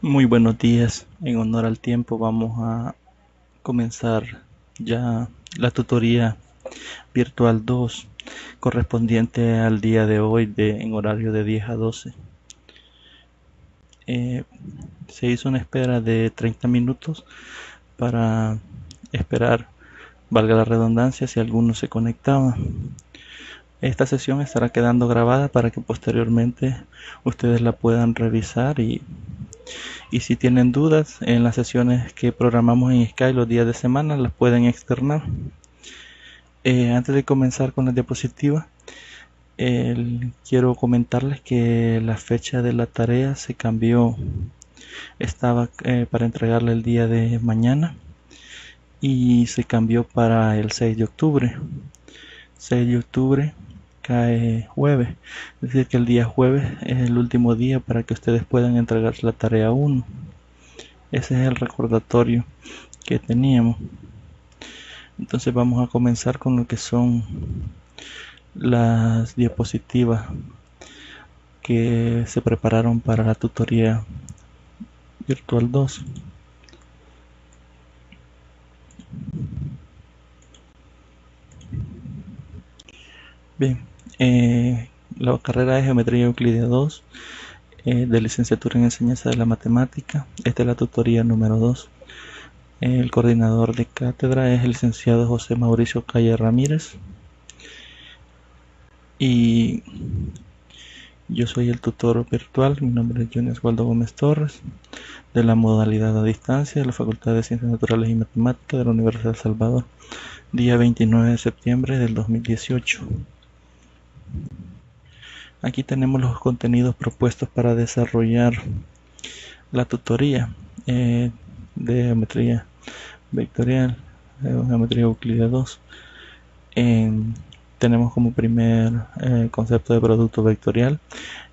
Muy buenos días. En honor al tiempo vamos a comenzar ya la tutoría virtual 2 correspondiente al día de hoy en horario de 10 a 12. Eh, Se hizo una espera de 30 minutos para esperar, valga la redundancia, si alguno se conectaba. Esta sesión estará quedando grabada para que posteriormente ustedes la puedan revisar y si tienen dudas en las sesiones que programamos en Skype los días de semana las pueden externar. Antes de comenzar con la diapositiva, quiero comentarles que la fecha de la tarea se cambió. Estaba para entregarla el día de mañana y se cambió para el 6 de octubre. 6 de octubre cae jueves, es decir que el día jueves es el último día para que ustedes puedan entregar la tarea 1. Ese es el recordatorio que teníamos. Entonces vamos a comenzar con lo que son las diapositivas que se prepararon para la tutoría virtual 2. Bien, la carrera de Geometría Euclidea 2 de licenciatura en Enseñanza de la Matemática. Esta es la tutoría número 2. El coordinador de cátedra es el licenciado José Mauricio Calle Ramírez y yo soy el tutor virtual. Mi nombre es Jones Waldo Gómez Torres, de la modalidad a distancia de la Facultad de Ciencias Naturales y Matemáticas de la Universidad de El Salvador, día 29 de septiembre del 2018. Aquí tenemos los contenidos propuestos para desarrollar la tutoría de geometría vectorial, geometría Euclidea 2. Tenemos como primer concepto de producto vectorial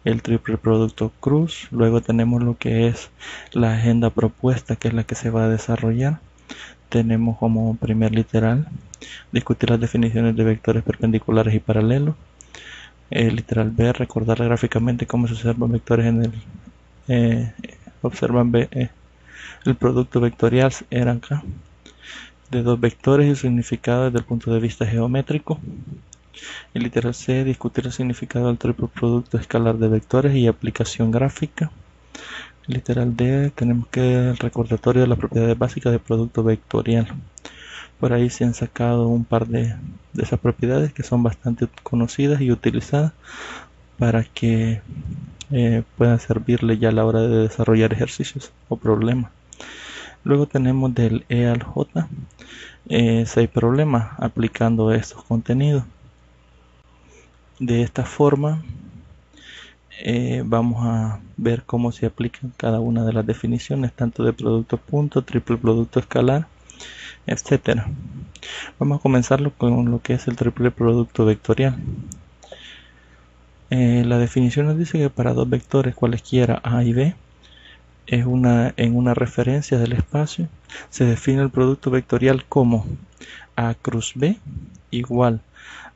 el triple producto cruz. Luego tenemos lo que es la agenda propuesta, que es la que se va a desarrollar. Tenemos como primer literal discutir las definiciones de vectores perpendiculares y paralelos. Literal B, recordar gráficamente cómo se observan vectores en el el producto vectorial era acá de dos vectores y su significado desde el punto de vista geométrico. El literal C, discutir el significado del triple producto escalar de vectores y aplicación gráfica. El literal D, tenemos que el recordatorio de las propiedades básicas del producto vectorial. Por ahí se han sacado un par de esas propiedades que son bastante conocidas y utilizadas para que puedan servirle ya a la hora de desarrollar ejercicios o problemas. Luego tenemos del E al J 6 problemas aplicando estos contenidos. De esta forma vamos a ver cómo se aplican cada una de las definiciones, tanto de producto punto, triple producto escalar, etcétera. Vamos a comenzar con lo que es el triple producto vectorial. La definición nos dice que para dos vectores cualesquiera A y B en una referencia del espacio se define el producto vectorial como A cruz B igual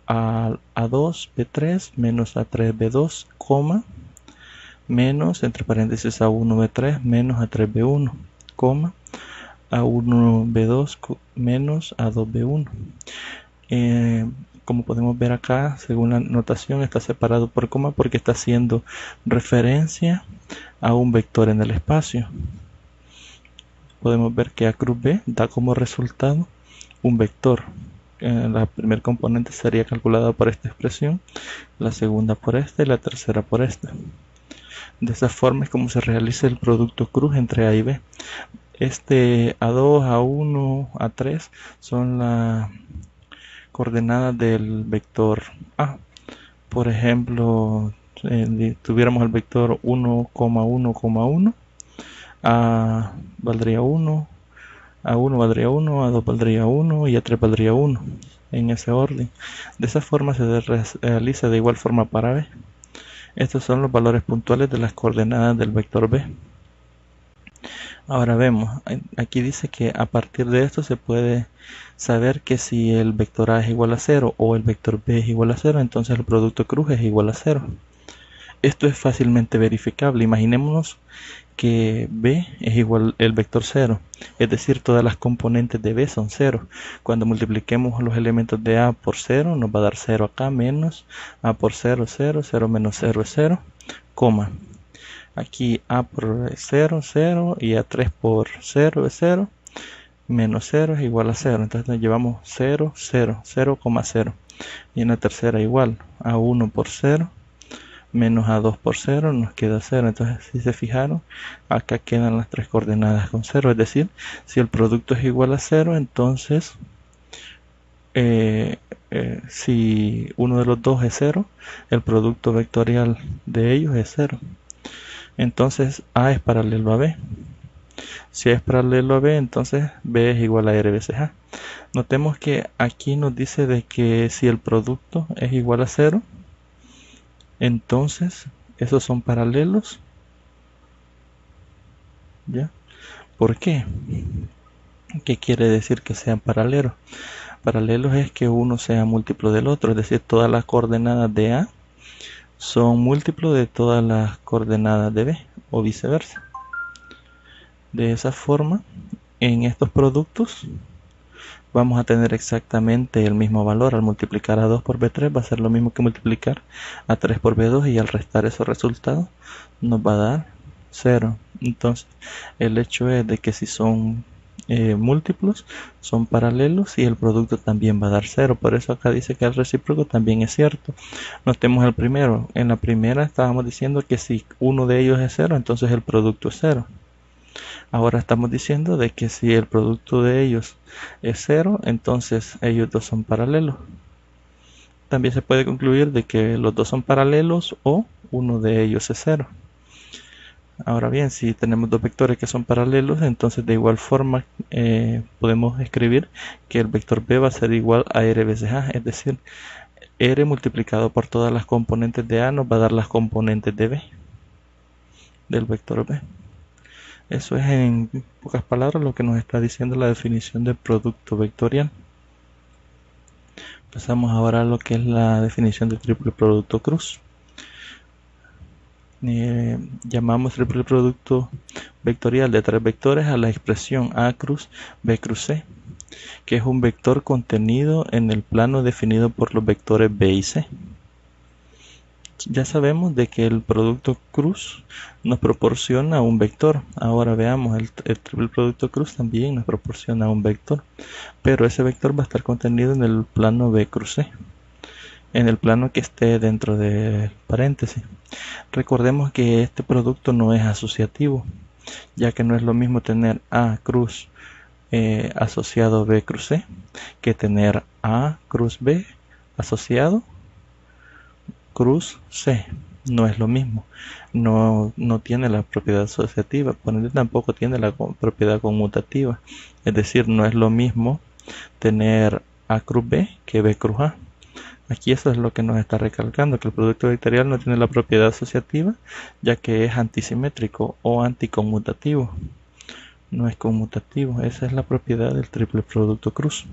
a A2B3 menos A3B2, menos entre paréntesis A1B3 menos A3B1, A1B2 menos A2B1. Como podemos ver acá, según la notación, está separado por coma porque está haciendo referencia a un vector en el espacio. Podemos ver que A cruz B da como resultado un vector. La primera componente sería calculada por esta expresión, la segunda por esta y la tercera por esta. De esa forma es como se realiza el producto cruz entre A y B. Este A2, A1, A3 son las coordenadas del vector A. Por ejemplo, tuviéramos el vector 1,1,1, A valdría 1, A1 valdría 1, A2 valdría 1 y A3 valdría 1, en ese orden. De esa forma se realiza de igual forma para B. Estos son los valores puntuales de las coordenadas del vector B. Ahora vemos, aquí dice que a partir de esto se puede saber que si el vector A es igual a 0 o el vector B es igual a 0, entonces el producto cruz es igual a 0. Esto es fácilmente verificable. Imaginémonos que B es igual el vector 0, es decir, todas las componentes de B son 0. Cuando multipliquemos los elementos de A por 0, nos va a dar 0 acá, menos A por 0, 0, 0 menos 0 es 0, coma. Aquí A por 0, 0, y A3 por 0 es 0, menos 0 es igual a 0. Entonces nos llevamos 0, 0, 0, 0. Y en la tercera igual, A1 por 0, menos A2 por 0, nos queda 0. Entonces, si se fijaron, acá quedan las tres coordenadas con 0. Es decir, si el producto es igual a 0, entonces si uno de los dos es 0, el producto vectorial de ellos es 0. Entonces A es paralelo a B. Si es paralelo a B, entonces B es igual a R veces A. Notemos que aquí nos dice de que si el producto es igual a 0, entonces esos son paralelos. ¿Ya? ¿Por qué? ¿Qué quiere decir que sean paralelos? Paralelos es que uno sea múltiplo del otro, es decir, todas las coordenadas de A son múltiplos de todas las coordenadas de B, o viceversa. De esa forma, en estos productos vamos a tener exactamente el mismo valor. Al multiplicar a 2 por B3 va a ser lo mismo que multiplicar a 3 por B2, y al restar esos resultados nos va a dar 0. Entonces, el hecho es de que si son múltiplos, son paralelos, y el producto también va a dar 0. Por eso acá dice que el recíproco también es cierto. Notemos el primero. En la primera estábamos diciendo que si uno de ellos es 0, entonces el producto es 0. Ahora estamos diciendo de que si el producto de ellos es 0, entonces ellos dos son paralelos. También se puede concluir de que los dos son paralelos o uno de ellos es 0. Ahora bien, si tenemos dos vectores que son paralelos, entonces de igual forma podemos escribir que el vector B va a ser igual a R veces A, es decir, R multiplicado por todas las componentes de A nos va a dar las componentes de B, del vector B. Eso es en pocas palabras lo que nos está diciendo la definición de producto vectorial. Pasamos ahora a lo que es la definición de triple producto cruz. Llamamos triple producto vectorial de tres vectores a la expresión A cruz B cruz C, que es un vector contenido en el plano definido por los vectores B y C. Ya sabemos de que el producto cruz nos proporciona un vector. Ahora veamos, el triple producto cruz también nos proporciona un vector, pero ese vector va a estar contenido en el plano B cruz C, en el plano que esté dentro del paréntesis. Recordemos que este producto no es asociativo, ya que no es lo mismo tener A cruz asociado B cruz C que tener A cruz B asociado cruz C. No es lo mismo, no tiene la propiedad asociativa, por ende tampoco tiene la propiedad conmutativa. Es decir, no es lo mismo tener A cruz B que B cruz A. Aquí eso es lo que nos está recalcando, que el producto vectorial no tiene la propiedad asociativa, ya que es antisimétrico o anticonmutativo. No es conmutativo, esa es la propiedad del triple producto cruz.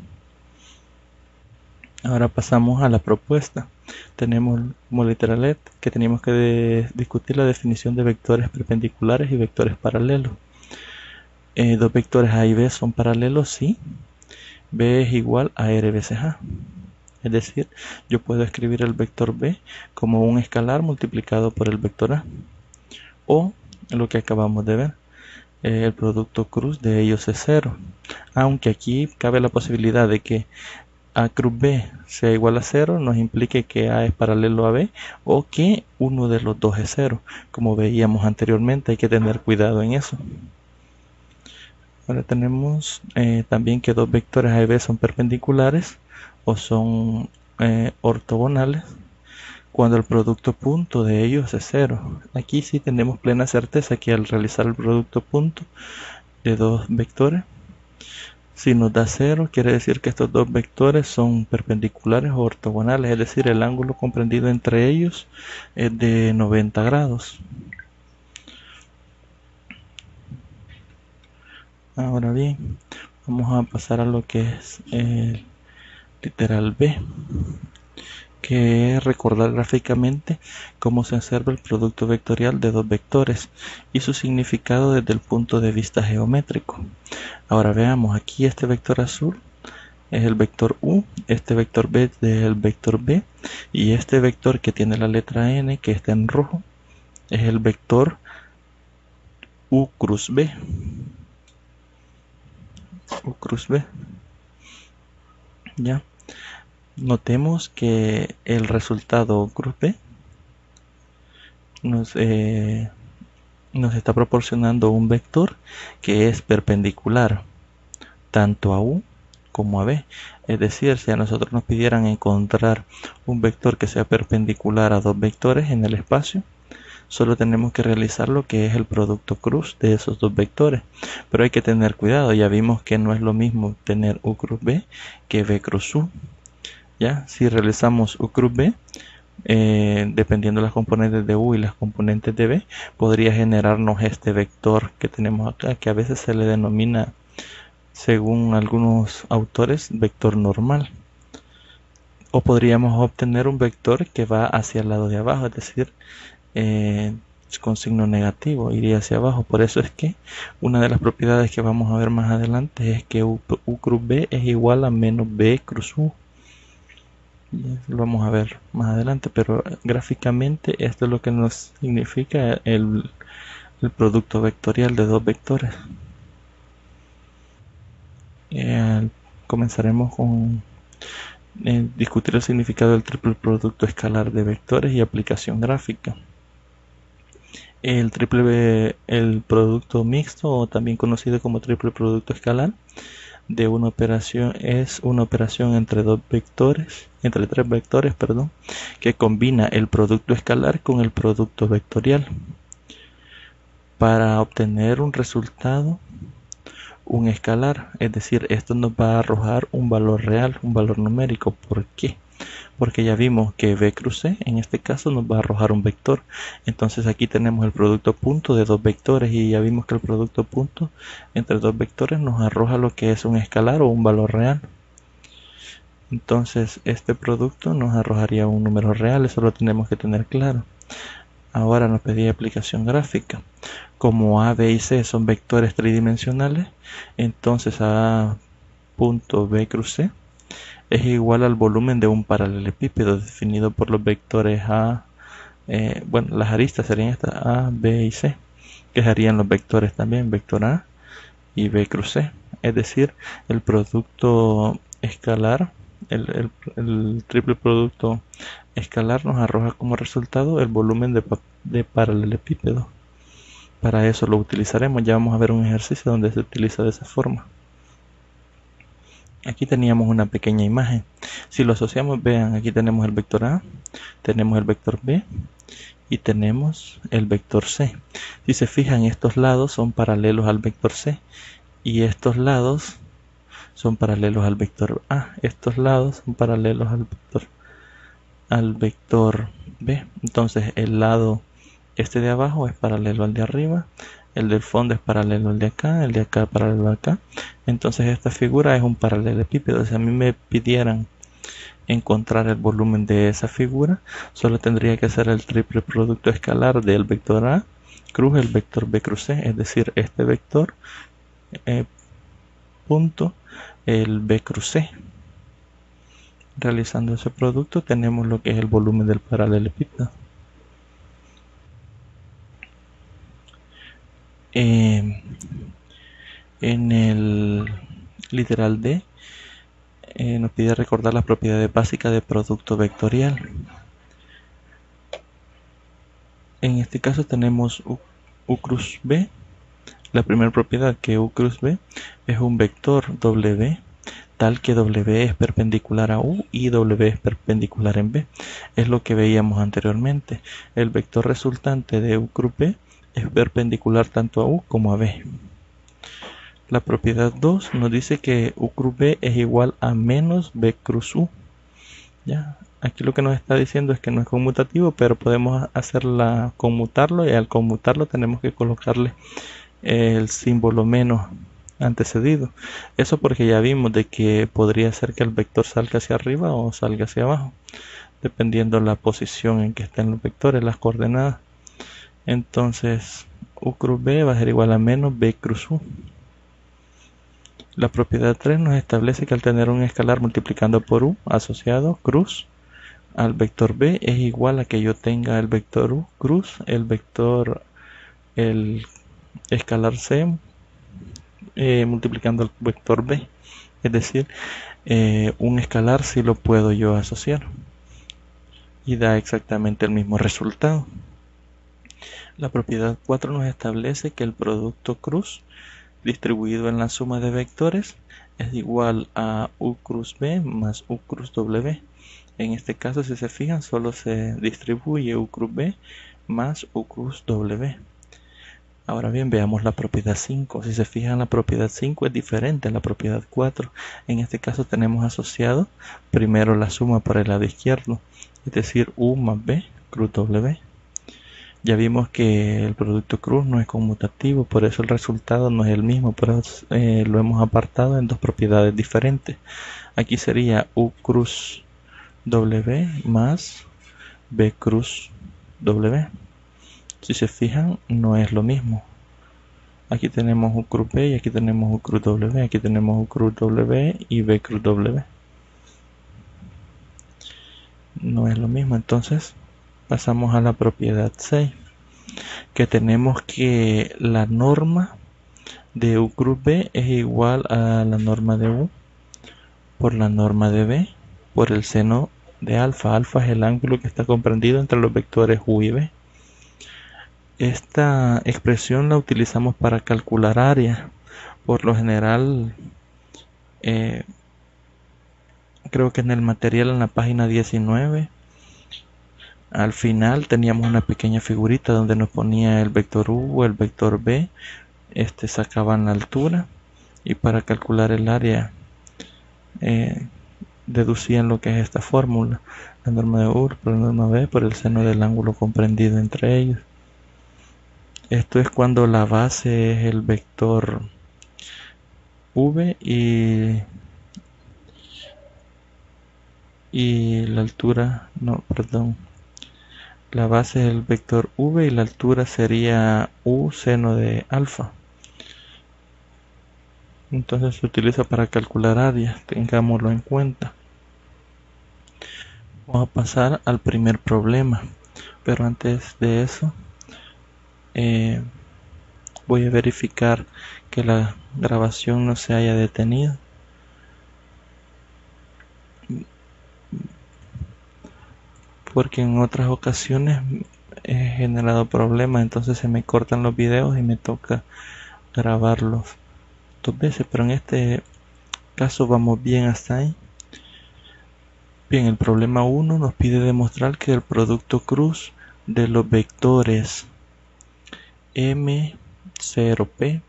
Ahora pasamos a la propuesta. Tenemos como literalmente que teníamos que discutir la definición de vectores perpendiculares y vectores paralelos. Dos vectores A y B son paralelos si B es igual a R veces A. Es decir, yo puedo escribir el vector B como un escalar multiplicado por el vector A. O lo que acabamos de ver, el producto cruz de ellos es 0. Aunque aquí cabe la posibilidad de que A cruz B sea igual a 0, nos implique que A es paralelo a B o que uno de los dos es 0. Como veíamos anteriormente, hay que tener cuidado en eso. Ahora tenemos también que dos vectores A y B son perpendiculares o son ortogonales cuando el producto punto de ellos es 0. Aquí sí tenemos plena certeza que al realizar el producto punto de dos vectores, si nos da 0, quiere decir que estos dos vectores son perpendiculares o ortogonales, es decir, el ángulo comprendido entre ellos es de 90 grados. Ahora bien, vamos a pasar a lo que es el literal B, que recordar gráficamente cómo se observa el producto vectorial de dos vectores y su significado desde el punto de vista geométrico. Ahora veamos, aquí este vector azul es el vector U, este vector B es el vector B, y este vector que tiene la letra N, que está en rojo, es el vector U cruz B. U cruz B. Ya. Notemos que el resultado U cruz B nos está proporcionando un vector que es perpendicular tanto a U como a B. Es decir, si a nosotros nos pidieran encontrar un vector que sea perpendicular a dos vectores en el espacio, solo tenemos que realizar lo que es el producto cruz de esos dos vectores. Pero hay que tener cuidado, ya vimos que no es lo mismo tener U cruz B que B cruz U. ¿Ya? Si realizamos U cruz B, dependiendo de las componentes de U y las componentes de B, podría generarnos este vector que tenemos acá, que a veces se le denomina, según algunos autores, vector normal. O podríamos obtener un vector que va hacia el lado de abajo, es decir, con signo negativo, iría hacia abajo. Por eso es que una de las propiedades que vamos a ver más adelante es que U cruz B es igual a menos B cruz U. Lo vamos a ver más adelante, pero gráficamente esto es lo que nos significa el producto vectorial de dos vectores. Comenzaremos con discutir el significado del triple producto escalar de vectores y aplicación gráfica. El producto mixto, o también conocido como triple producto escalar de una operación, es una operación entre tres vectores, que combina el producto escalar con el producto vectorial para obtener un resultado, un escalar. Es decir, esto nos va a arrojar un valor real, un valor numérico. ¿Por qué? Porque ya vimos que B cruz C en este caso nos va a arrojar un vector. Entonces aquí tenemos el producto punto de dos vectores, y ya vimos que el producto punto entre dos vectores nos arroja lo que es un escalar o un valor real. Entonces este producto nos arrojaría un número real, eso lo tenemos que tener claro. Ahora nos pedía aplicación gráfica. Como A, B y C son vectores tridimensionales, entonces A punto B cruz C es igual al volumen de un paralelepípedo definido por los vectores A. Las aristas serían estas A, B y C, que serían los vectores también, vector A y B cruz C. Es decir, el producto escalar, el triple producto escalar nos arroja como resultado el volumen de paralelepípedo. Para eso lo utilizaremos. Ya vamos a ver un ejercicio donde se utiliza de esa forma. Aquí teníamos una pequeña imagen. Si lo asociamos, vean, aquí tenemos el vector A, tenemos el vector B y tenemos el vector C. Si se fijan, estos lados son paralelos al vector C y estos lados son paralelos al vector A. Estos lados son paralelos al vector B. Entonces el lado este de abajo es paralelo al de arriba, el del fondo es paralelo al de acá, el de acá paralelo a acá. Entonces esta figura es un paralelepípedo. Si a mí me pidieran encontrar el volumen de esa figura, solo tendría que hacer el triple producto escalar del vector A cruz el vector B cruz C, es decir, este vector punto el B cruz C. Realizando ese producto tenemos lo que es el volumen del paralelepípedo. En el literal D nos pide recordar las propiedades básicas de producto vectorial. En este caso tenemos U cruz B. La primera propiedad, que U cruz B es un vector W tal que W es perpendicular a U y W es perpendicular en B. Es lo que veíamos anteriormente. El vector resultante de U cruz B es perpendicular tanto a U como a B. La propiedad 2 nos dice que U cruz B es igual a menos B cruz U. ¿Ya? Aquí lo que nos está diciendo es que no es conmutativo, pero podemos conmutarlo, y al conmutarlo tenemos que colocarle el símbolo menos antecedido. Eso porque ya vimos de que podría ser que el vector salga hacia arriba o salga hacia abajo, dependiendo la posición en que estén los vectores, las coordenadas. Entonces u cruz b va a ser igual a menos b cruz u. La propiedad 3 nos establece que al tener un escalar multiplicando por u asociado cruz al vector b es igual a que yo tenga el vector u cruz el escalar c multiplicando el vector b. Es decir, un escalar sí lo puedo yo asociar y da exactamente el mismo resultado. La propiedad 4 nos establece que el producto cruz distribuido en la suma de vectores es igual a u cruz b más u cruz w. En este caso, si se fijan, solo se distribuye u cruz b más u cruz w. Ahora bien, veamos la propiedad 5. Si se fijan, la propiedad 5 es diferente a la propiedad 4. En este caso tenemos asociado primero la suma para el lado izquierdo, es decir, u más b cruz w. Ya vimos que el producto cruz no es conmutativo, por eso el resultado no es el mismo, por eso lo hemos apartado en dos propiedades diferentes. Aquí sería u cruz w más b cruz w. Si se fijan, no es lo mismo. Aquí tenemos u cruz b y aquí tenemos u cruz w. Aquí tenemos u cruz w y b cruz w. No es lo mismo, entonces pasamos a la propiedad 6, que tenemos que la norma de u cruz b es igual a la norma de u por la norma de b por el seno de alfa. Alfa es el ángulo que está comprendido entre los vectores u y b. Esta expresión la utilizamos para calcular área. Por lo general, creo que en el material en la página 19, al final teníamos una pequeña figurita donde nos ponía el vector u o el vector b, sacaban la altura y para calcular el área deducían lo que es esta fórmula, la norma de u por la norma b por el seno del ángulo comprendido entre ellos. Esto es cuando la base es el vector v y la altura, la base es el vector v y la altura sería u seno de alfa. Entonces se utiliza para calcular áreas, tengámoslo en cuenta. Vamos a pasar al primer problema, pero antes de eso voy a verificar que la grabación no se haya detenido. Porque en otras ocasiones he generado problemas, entonces se me cortan los videos y me toca grabarlos dos veces, pero en este caso vamos bien hasta ahí. Bien, el problema 1 nos pide demostrar que el producto cruz de los vectores m0p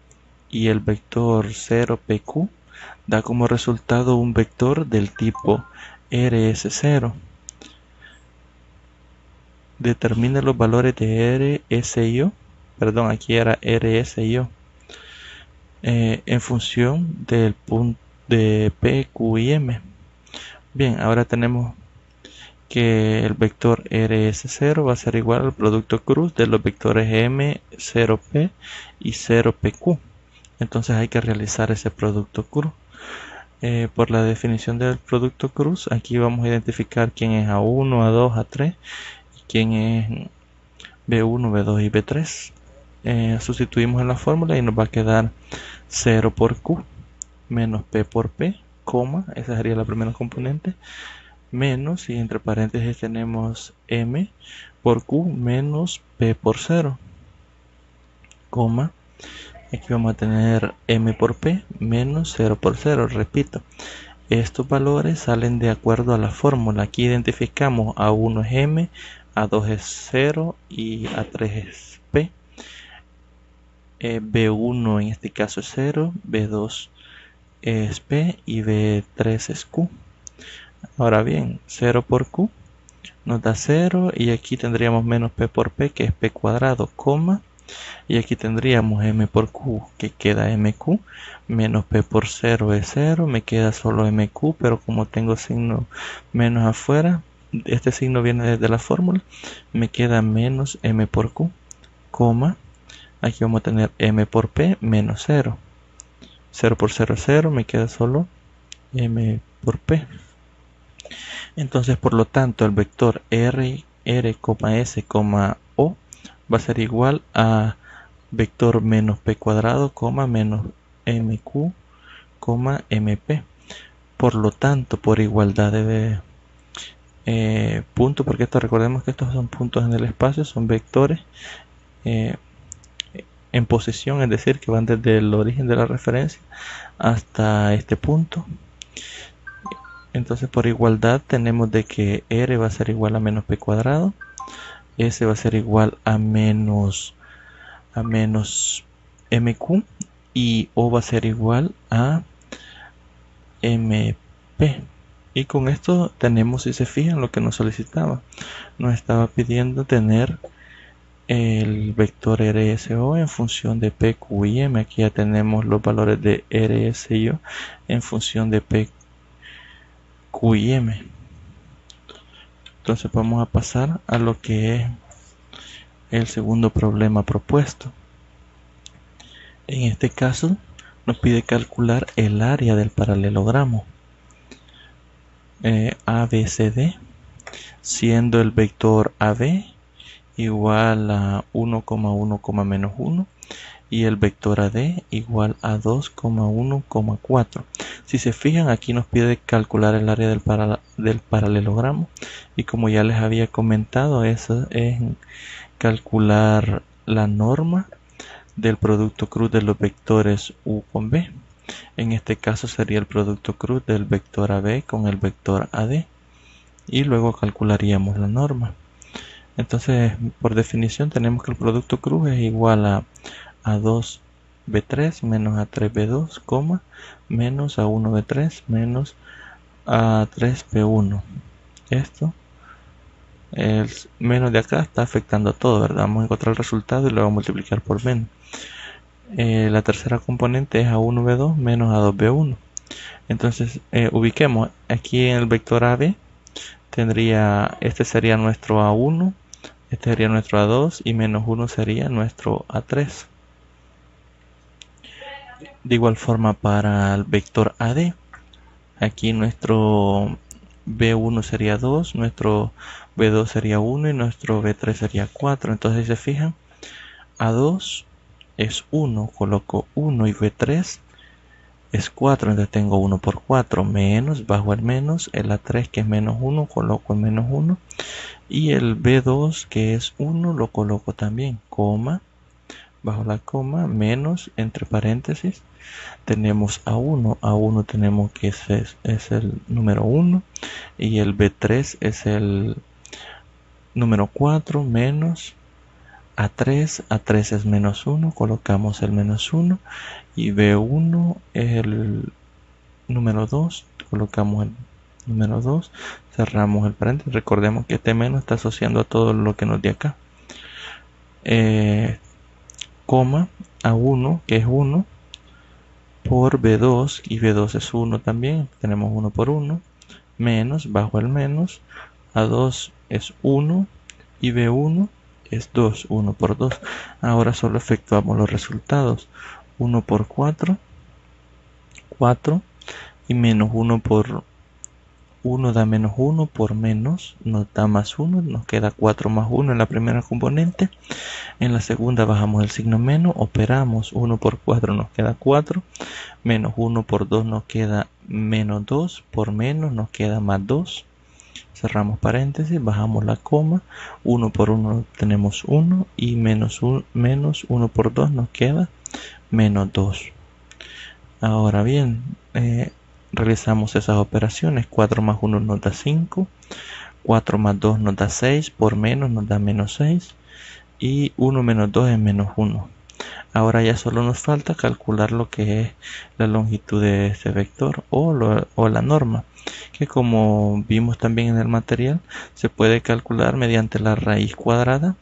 y el vector 0pq da como resultado un vector del tipo rs0. Determina los valores de RSIO, perdón, aquí era RSIO, en función del punto de P, Q y M. Bien, ahora tenemos que el vector RS0 va a ser igual al producto cruz de los vectores M0P y 0PQ. Entonces hay que realizar ese producto cruz. Por la definición del producto cruz, aquí vamos a identificar quién es A1, A2, A3 y quién es B1, B2 y B3. Sustituimos en la fórmula y nos va a quedar 0 por Q menos P por P, coma, esa sería la primera componente, menos, y entre paréntesis tenemos M por Q menos P por 0, coma, aquí vamos a tener M por P menos 0 por 0, repito, estos valores salen de acuerdo a la fórmula. Aquí identificamos A1 es M, A2 es 0 y A3 es P. B1 en este caso es 0, B2 es P y B3 es Q. Ahora bien, 0 por Q nos da 0 y aquí tendríamos menos P por P, que es P cuadrado, coma, Y aquí tendríamos m por q, que queda mq, menos p por 0 es 0, me queda solo mq, pero como tengo signo menos afuera, este signo viene desde la fórmula, me queda menos m por q, coma, aquí vamos a tener m por p menos 0. 0 por 0 es 0, me queda solo m por p. Entonces, por lo tanto, el vector r, s, o va a ser igual a vector menos p cuadrado, menos mq, mp. Por lo tanto, por igualdad de puntos, porque recordemos que estos son puntos en el espacio, son vectores en posición, es decir, que van desde el origen de la referencia hasta este punto. Entonces, por igualdad tenemos de que r va a ser igual a menos p cuadrado, s va a ser igual a menos mq y o va a ser igual a mp. Y con esto tenemos, si se fijan, lo que nos solicitaba. Nos estaba pidiendo tener el vector RSO en función de P, Q y M. Aquí ya tenemos los valores de RSO en función de P, Q y M. Entonces vamos a pasar a lo que es el segundo problema propuesto. En este caso nos pide calcular el área del paralelogramo ABCD, siendo el vector AB igual a 1,1, menos 1 y el vector AD igual a 2,1,4. Si se fijan, aquí nos pide calcular el área del paralelogramo, y como ya les había comentado, eso es calcular la norma del producto cruz de los vectores U con B. En este caso sería el producto cruz del vector AB con el vector AD, y luego calcularíamos la norma. Entonces, por definición, tenemos que el producto cruz es igual a 2b3 menos a 3b2, menos a 1b3 menos a 3b1. Esto, el menos de acá está afectando a todo, ¿verdad? Vamos a encontrar el resultado y lo vamos a multiplicar por menos. La tercera componente es a 1b2 menos a 2b1. Entonces, ubiquemos aquí en el vector AB, tendría, este sería nuestro A1, este sería nuestro A2 y menos 1 sería nuestro A3. De igual forma para el vector AD, aquí nuestro B1 sería 2, nuestro B2 sería 1 y nuestro B3 sería 4. Entonces, si se fijan, A2 es 1, coloco 1 y B3 es 4, entonces tengo 1 por 4, menos, bajo el menos, el A3 que es menos 1, coloco el menos 1, y el B2 que es 1 lo coloco también, coma, bajo la coma, menos, entre paréntesis, tenemos A1, A1 tenemos que es el número 1, y el B3 es el número 4, menos, A3, A3 es menos 1, colocamos el menos 1, y B1 es el número 2, colocamos el número 2, cerramos el paréntesis. Recordemos que este menos está asociando a todo lo que nos dio acá. Coma, A1 que es 1 por B2, y B2 es 1 también, tenemos 1 por 1, menos, bajo el menos, A2 es 1 y B1 es 2, 1 por 2. Ahora solo efectuamos los resultados. 1 por 4, 4, y menos 1 por 1 da menos 1, por menos nos da más 1, nos queda 4 más 1 en la primera componente. En la segunda bajamos el signo menos, operamos 1 por 4 nos queda 4, menos 1 por 2 nos queda menos 2, por menos nos queda más 2. Cerramos paréntesis, bajamos la coma, 1 por 1 tenemos 1 y menos 1 por 2 nos queda menos 2. Ahora bien, realizamos esas operaciones. 4 más 1 nos da 5, 4 más 2 nos da 6, por menos nos da menos 6 y 1 menos 2 es menos 1. Ahora ya solo nos falta calcular lo que es la longitud de este vector o la norma, que como vimos también en el material, se puede calcular mediante la raíz cuadrada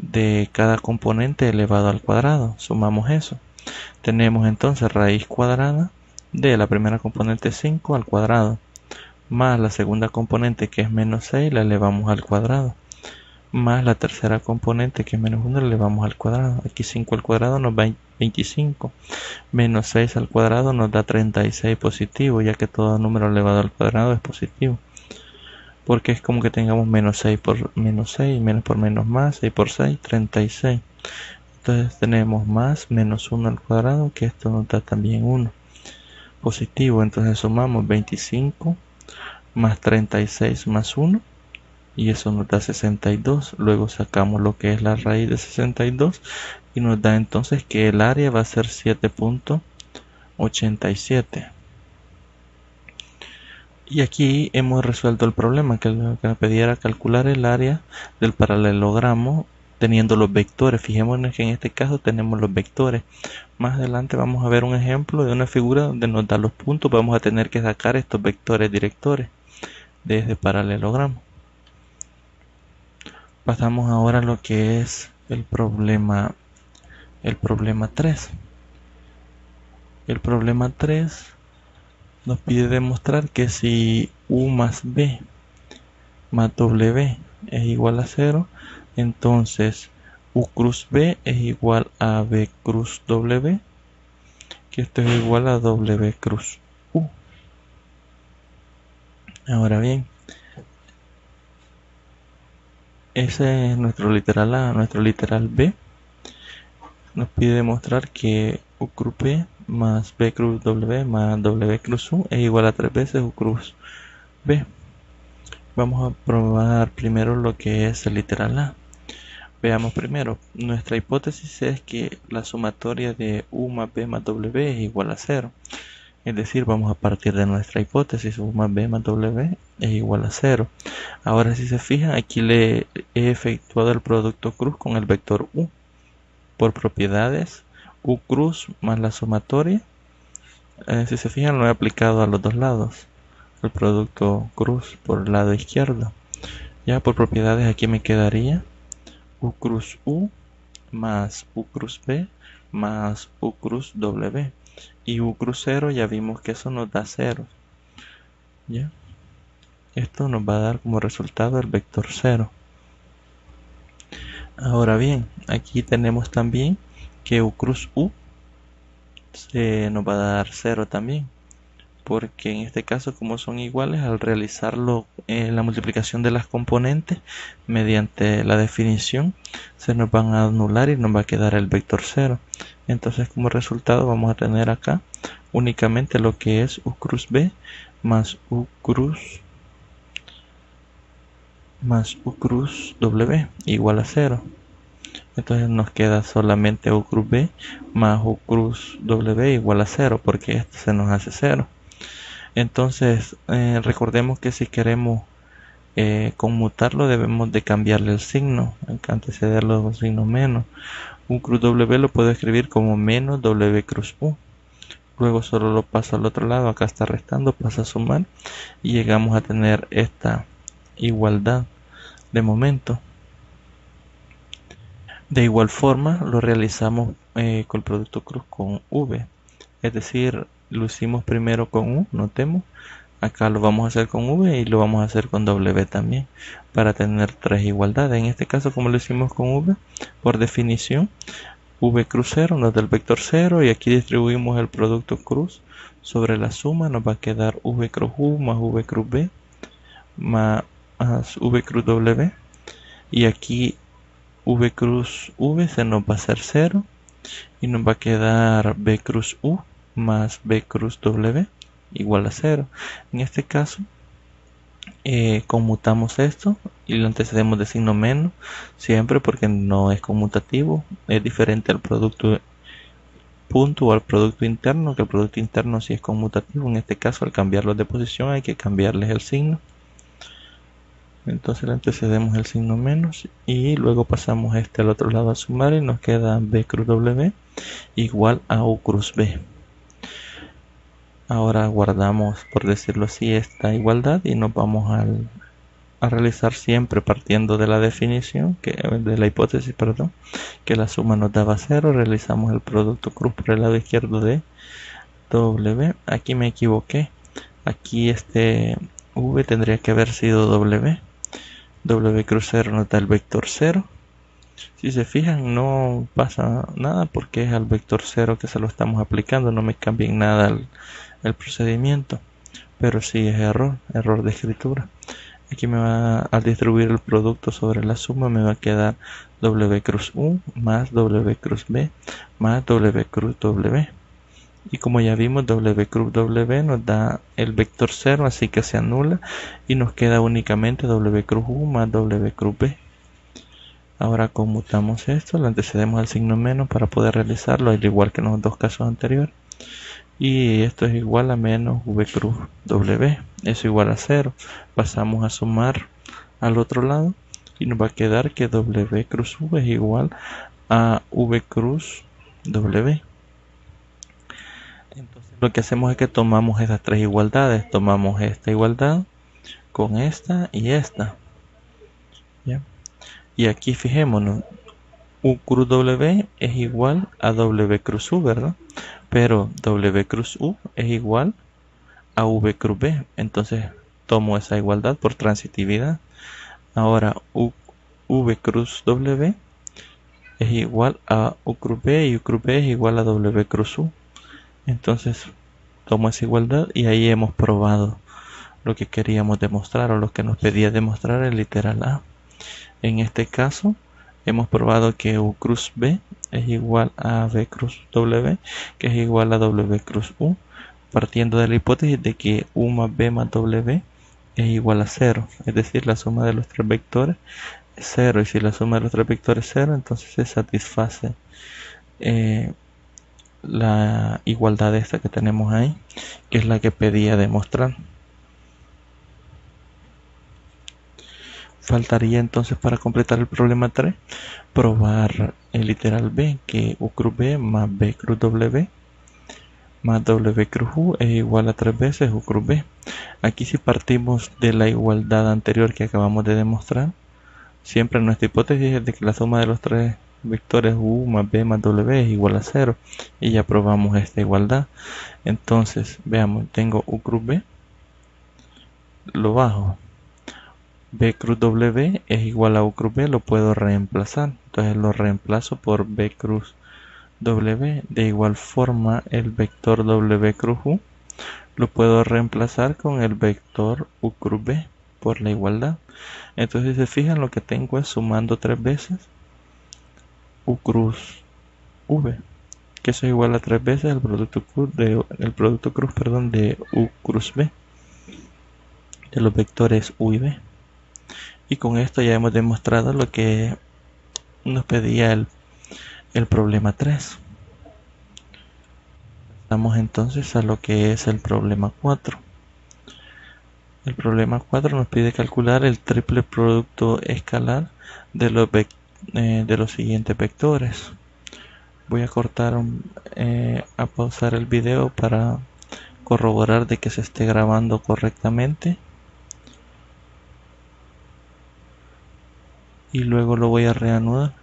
de cada componente elevado al cuadrado. Sumamos eso. Tenemos entonces raíz cuadrada de la primera componente 5 al cuadrado, más la segunda componente que es menos 6 la elevamos al cuadrado, más la tercera componente que es menos 1 la elevamos al cuadrado. Aquí 5 al cuadrado nos da 25, menos 6 al cuadrado nos da 36 positivo, ya que todo número elevado al cuadrado es positivo, porque es como que tengamos menos 6 por menos 6, menos por menos más, 6 por 6, 36. Entonces tenemos más menos 1 al cuadrado, que esto nos da también 1 positivo. Entonces sumamos 25 más 36 más 1 y eso nos da 62. Luego sacamos lo que es la raíz de 62 y nos da entonces que el área va a ser 7.87. Y aquí hemos resuelto el problema, que me pidiera calcular el área del paralelogramo teniendo los vectores. Fijémonos que en este caso tenemos los vectores. Más adelante vamos a ver un ejemplo de una figura donde nos da los puntos. Vamos a tener que sacar estos vectores directores de este paralelogramo. Pasamos ahora a lo que es el problema 3. El problema 3 nos pide demostrar que si U más B más W es igual a 0, entonces U cruz B es igual a B cruz W, que esto es igual a W cruz U. Ahora bien, ese es nuestro literal A. Nuestro literal B nos pide demostrar que U cruz B más B cruz W más W cruz U es igual a 3 veces U cruz B. Vamos a probar primero lo que es el literal A. Veamos primero, nuestra hipótesis es que la sumatoria de U más B más W es igual a 0. Es decir, vamos a partir de nuestra hipótesis, U más B más W es igual a 0. Ahora, si se fijan, aquí le he efectuado el producto cruz con el vector U. Por propiedades, U cruz más la sumatoria. Si se fijan, lo he aplicado a los dos lados. El producto cruz por el lado izquierdo. Ya por propiedades aquí me quedaría U cruz U más U cruz B más U cruz W. Y U cruz 0 ya vimos que eso nos da 0. ¿Ya? Esto nos va a dar como resultado el vector 0. Ahora bien, aquí tenemos también que U cruz U nos va a dar 0 también, porque en este caso, como son iguales, al realizarlo la multiplicación de las componentes mediante la definición se nos van a anular y nos va a quedar el vector 0. Entonces, como resultado vamos a tener acá únicamente lo que es U cruz B más U cruz W igual a 0. Entonces nos queda solamente U cruz B más U cruz W igual a 0, porque esto se nos hace 0. Entonces recordemos que si queremos conmutarlo debemos de cambiarle el signo, antecederlo con signo menos. U cruz W lo puedo escribir como menos W cruz U. Luego solo lo paso al otro lado, acá está restando, pasa a sumar y llegamos a tener esta igualdad de momento. De igual forma lo realizamos con el producto cruz con V, es decir, lo hicimos primero con U, notemos, acá lo vamos a hacer con V y lo vamos a hacer con W también, para tener tres igualdades. En este caso, como lo hicimos con V, por definición, V cruz 0 nos da el vector 0 y aquí distribuimos el producto cruz sobre la suma, nos va a quedar V cruz U más V cruz B más V cruz W, y aquí V cruz V se nos va a hacer 0 y nos va a quedar B cruz U más B cruz W igual a 0. En este caso conmutamos esto y lo antecedemos de signo menos siempre, porque no es conmutativo, es diferente al producto punto o al producto interno, que el producto interno sí es conmutativo. En este caso, al cambiarlos de posición hay que cambiarles el signo. Entonces le antecedemos el signo menos y luego pasamos este al otro lado a sumar y nos queda B cruz W igual a U cruz B. Ahora guardamos, por decirlo así, esta igualdad y nos vamos al a realizar siempre partiendo de la definición, de la hipótesis, perdón, que la suma nos daba 0. Realizamos el producto cruz por el lado izquierdo de W. Aquí me equivoqué. Aquí este V tendría que haber sido W. W cruz 0 nos da el vector 0. Si se fijan, no pasa nada porque es al vector 0 que se lo estamos aplicando. No me cambia en nada el procedimiento. Pero sí es error de escritura. Aquí me va a distribuir el producto sobre la suma, me va a quedar W cruz U más W cruz B más W cruz W. Y como ya vimos, W cruz W nos da el vector 0, así que se anula y nos queda únicamente W cruz U más W cruz B. Ahora conmutamos esto, le antecedemos al signo menos para poder realizarlo, al igual que en los dos casos anteriores. Y esto es igual a menos V cruz W, eso igual a 0. Pasamos a sumar al otro lado y nos va a quedar que W cruz V es igual a V cruz W. Entonces lo que hacemos es que tomamos estas tres igualdades, tomamos esta igualdad con esta y esta. ¿Ya? Y aquí fijémonos, U cruz W es igual a W cruz U, ¿verdad? Pero W cruz U es igual a V cruz B. Entonces tomo esa igualdad por transitividad. Ahora V cruz W es igual a U cruz B y U cruz B es igual a W cruz U. Entonces tomo esa igualdad y ahí hemos probado lo que queríamos demostrar o lo que nos pedía demostrar el literal A. En este caso hemos probado que U cruz B es igual a V cruz W, que es igual a W cruz U, partiendo de la hipótesis de que U más B más W es igual a 0, es decir, la suma de los tres vectores es 0, y si la suma de los tres vectores es 0, entonces se satisface la igualdad esta que tenemos ahí, que es la que pedía demostrar. Faltaría entonces para completar el problema 3 probar el literal B, que U cruz B más B cruz W más W cruz U es igual a 3 veces U cruz B. Aquí si partimos de la igualdad anterior que acabamos de demostrar, siempre nuestra hipótesis es de que la suma de los tres vectores U más B más W es igual a 0, y ya probamos esta igualdad. Entonces veamos, tengo U cruz B, lo bajo, B cruz W es igual a U cruz B, lo puedo reemplazar, entonces lo reemplazo por B cruz W. De igual forma el vector W cruz U lo puedo reemplazar con el vector U cruz B por la igualdad. Entonces si se fijan, lo que tengo es sumando tres veces U cruz V, que eso es igual a tres veces el producto cruz de U cruz B de los vectores U y B. Y con esto ya hemos demostrado lo que nos pedía el problema 3. Pasamos entonces a lo que es el problema 4. El problema 4 nos pide calcular el triple producto escalar de los siguientes vectores. Voy a cortar, a pausar el video para corroborar de que se esté grabando correctamente. Y luego lo voy a reanudar.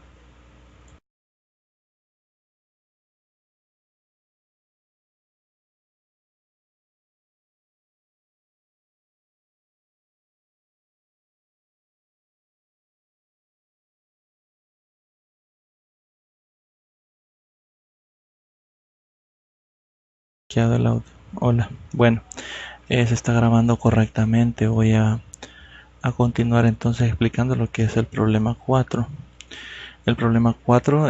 Quedado el audio. Hola, bueno, se está grabando correctamente. Voy a continuar entonces explicando lo que es el problema 4. El problema 4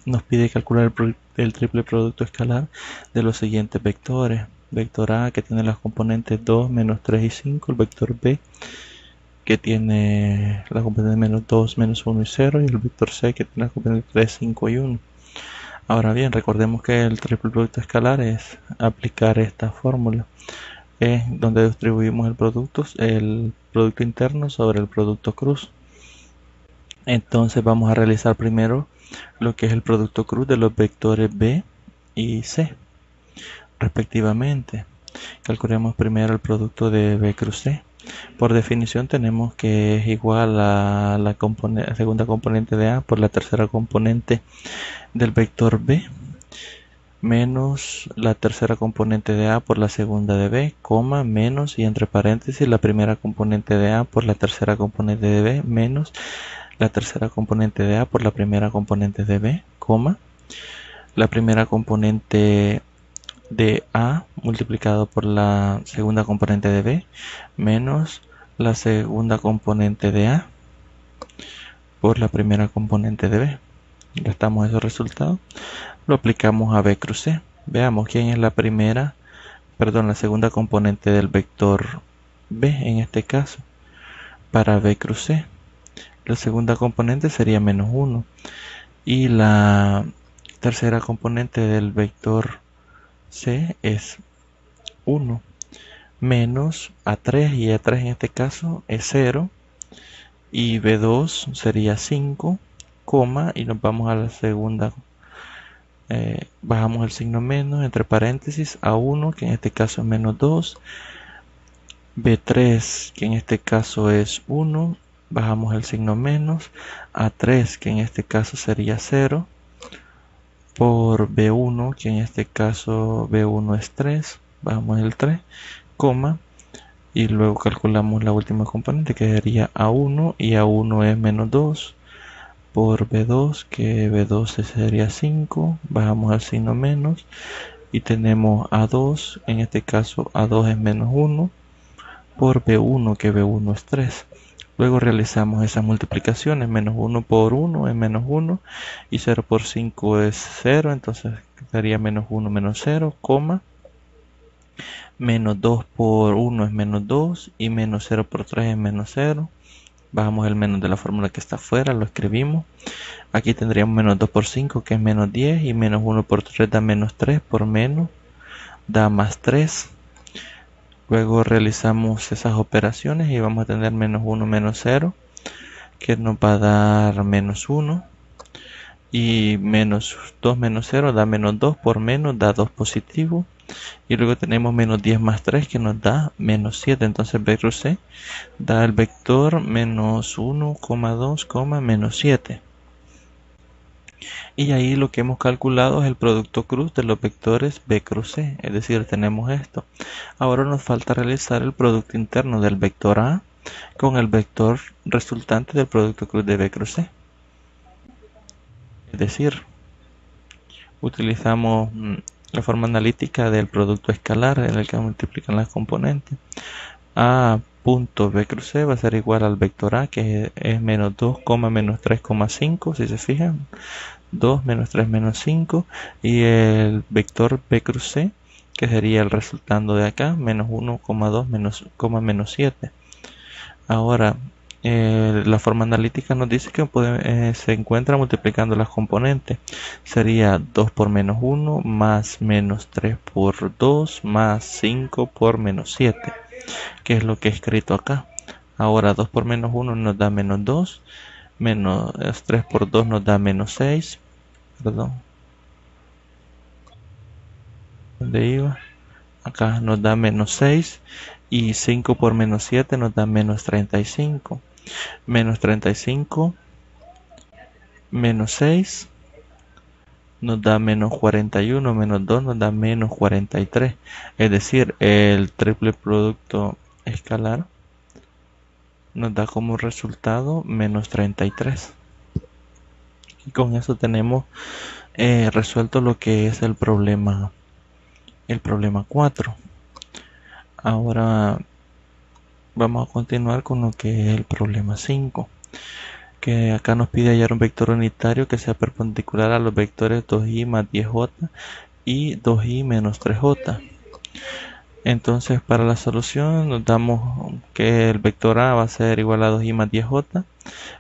nos pide calcular el triple producto escalar de los siguientes vectores. Vector A, que tiene las componentes 2, menos 3 y 5. El vector B, que tiene las componentes menos 2, menos 1 y 0. Y el vector C, que tiene las componentes 3, 5 y 1. Ahora bien, recordemos que el triple producto escalar es aplicar esta fórmula, donde distribuimos el producto interno sobre el producto cruz. Entonces vamos a realizar primero lo que es el producto cruz de los vectores B y C respectivamente. Calculemos primero el producto de B cruz C. Por definición tenemos que es igual a la segunda componente de A por la tercera componente del vector B menos la tercera componente de A por la segunda de B, coma, menos y entre paréntesis la primera componente de A por la tercera componente de B menos la tercera componente de A por la primera componente de B, coma, la primera componente de A multiplicado por la segunda componente de B menos la segunda componente de A por la primera componente de B. Restamos esos resultados, lo aplicamos a B cruz C. Veamos quién es la segunda componente del vector B en este caso. Para B cruz C, la segunda componente sería menos 1 y la tercera componente del vector C es 1 menos A3 y A3 en este caso es 0 y B2 sería 5, coma, y nos vamos a la segunda, bajamos el signo menos, entre paréntesis, A1 que en este caso es menos 2, B3 que en este caso es 1, bajamos el signo menos, A3 que en este caso sería 0, por B1 que en este caso B1 es 3, bajamos el 3, coma, y luego calculamos la última componente que sería A1 y A1 es menos 2 por B2 que B2 sería 5, bajamos el signo menos y tenemos A2, en este caso A2 es menos 1 por B1 que B1 es 3. Luego realizamos esas multiplicaciones, menos 1 por 1 es menos 1 y 0 por 5 es 0, entonces sería menos 1 menos 0, coma, menos 2 por 1 es menos 2 y menos 0 por 3 es menos 0. Bajamos el menos de la fórmula que está afuera, lo escribimos. Aquí tendríamos menos 2 por 5 que es menos 10 y menos 1 por 3 da menos 3 por menos da más 3. Luego realizamos esas operaciones y vamos a tener menos 1 menos 0 que nos va a dar menos 1 y menos 2 menos 0 da menos 2 por menos da 2 positivo. Y luego tenemos menos 10 más 3 que nos da menos 7. Entonces B cruz C da el vector menos 1, 2, menos 7. Y ahí lo que hemos calculado es el producto cruz de los vectores B cruz C. Es decir, tenemos esto. Ahora nos falta realizar el producto interno del vector A con el vector resultante del producto cruz de B cruz C. Es decir, utilizamos la forma analítica del producto escalar en el que multiplican las componentes. A punto B cruz C va a ser igual al vector A, que es menos 2, menos 3,5, si se fijan. 2 menos 3 menos 5. Y el vector B cruz C, que sería el resultando de acá, menos 1,2 menos 7. Ahora, la forma analítica nos dice que se encuentra multiplicando las componentes. Sería 2 por menos 1 más menos 3 por 2 más 5 por menos 7, que es lo que he escrito acá. Ahora 2 por menos 1 nos da menos 2, menos 3 por 2 nos da menos 6, perdón, ¿dónde iba? Acá nos da menos 6 y 5 por menos 7 nos da menos 35. Menos 35 menos 6 nos da menos 41, menos 2 nos da menos 43. Es decir, el triple producto escalar nos da como resultado menos 33. Y con eso tenemos resuelto lo que es el problema 4. Ahora vamos a continuar con lo que es el problema 5, que acá nos pide hallar un vector unitario que sea perpendicular a los vectores 2i más 10j y 2i menos 3j. Entonces, para la solución nos damos que el vector A va a ser igual a 2i más 10j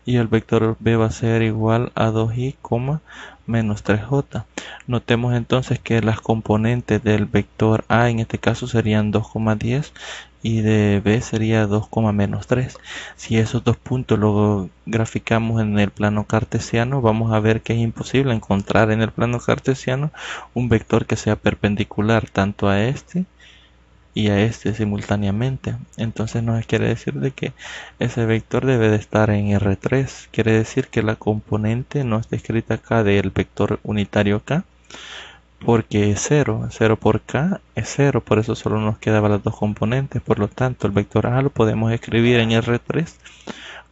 y el vector B va a ser igual a 2i, menos 3j. Notemos entonces que las componentes del vector A en este caso serían 2,10 y de B sería 2, menos 3. Si esos dos puntos los graficamos en el plano cartesiano, vamos a ver que es imposible encontrar en el plano cartesiano un vector que sea perpendicular tanto a este y a este simultáneamente. Entonces nos quiere decir de que ese vector debe de estar en R3. Quiere decir que la componente no está escrita acá del vector unitario K, porque es 0. 0 por K es 0, por eso solo nos quedaban las dos componentes. Por lo tanto, el vector A lo podemos escribir en R3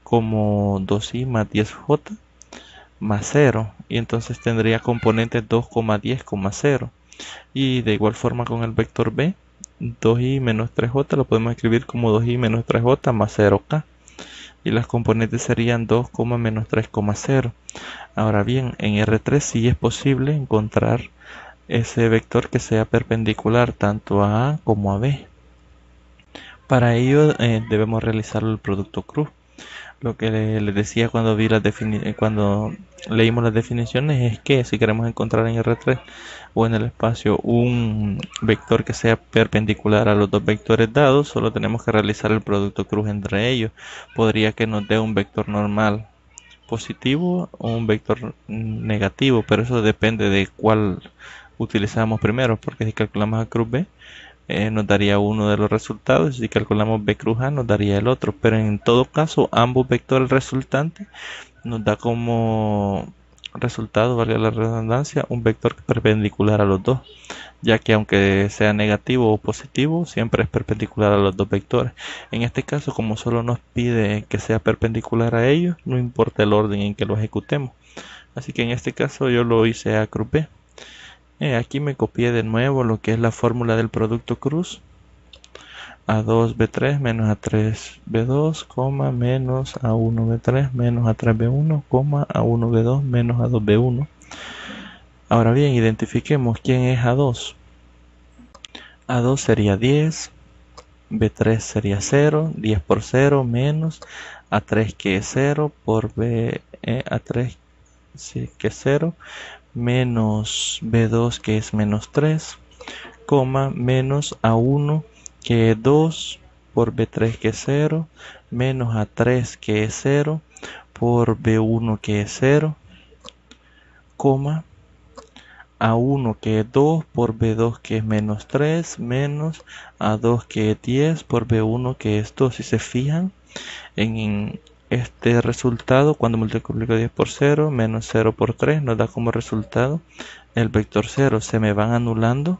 como 2i más 10j más 0, y entonces tendría componentes 2, 10, 0. Y de igual forma con el vector B, 2i menos 3j lo podemos escribir como 2i menos 3j más 0k, y las componentes serían 2, menos 3, 0. Ahora bien, en R3 sí es posible encontrar ese vector que sea perpendicular tanto a A como a B. Para ello debemos realizar el producto cruz. Lo que les decía cuando cuando leímos las definiciones es que si queremos encontrar en R3 o en el espacio un vector que sea perpendicular a los dos vectores dados, solo tenemos que realizar el producto cruz entre ellos. Podría que nos dé un vector normal positivo o un vector negativo, pero eso depende de cuál utilizamos primero, porque si calculamos a cruz B, nos daría uno de los resultados, y si calculamos B cruz A nos daría el otro, pero en todo caso ambos vectores resultantes nos da como resultado, valga la redundancia, un vector perpendicular a los dos, ya que aunque sea negativo o positivo siempre es perpendicular a los dos vectores. En este caso, como solo nos pide que sea perpendicular a ellos, no importa el orden en que lo ejecutemos, así que en este caso yo lo hice A cruz B. Aquí me copié de nuevo lo que es la fórmula del producto cruz. A2B3 menos A3B2, menos A1B3 menos A3B1, A1B2 menos A2B1. Ahora bien, identifiquemos quién es A2. A2 sería 10, B3 sería 0, 10 por 0 menos A3 que es 0 por B, A3 sí, que es 0, menos B2 que es menos 3, menos A1 que es 2 por B3 que es 0, menos A3 que es 0 por B1 que es 0, A1 que es 2 por B2 que es menos 3, menos A2 que es 10 por B1 que es 2. Si se fijan en este resultado, cuando multiplico 10 por 0 menos 0 por 3 nos da como resultado el vector 0. Se me van anulando,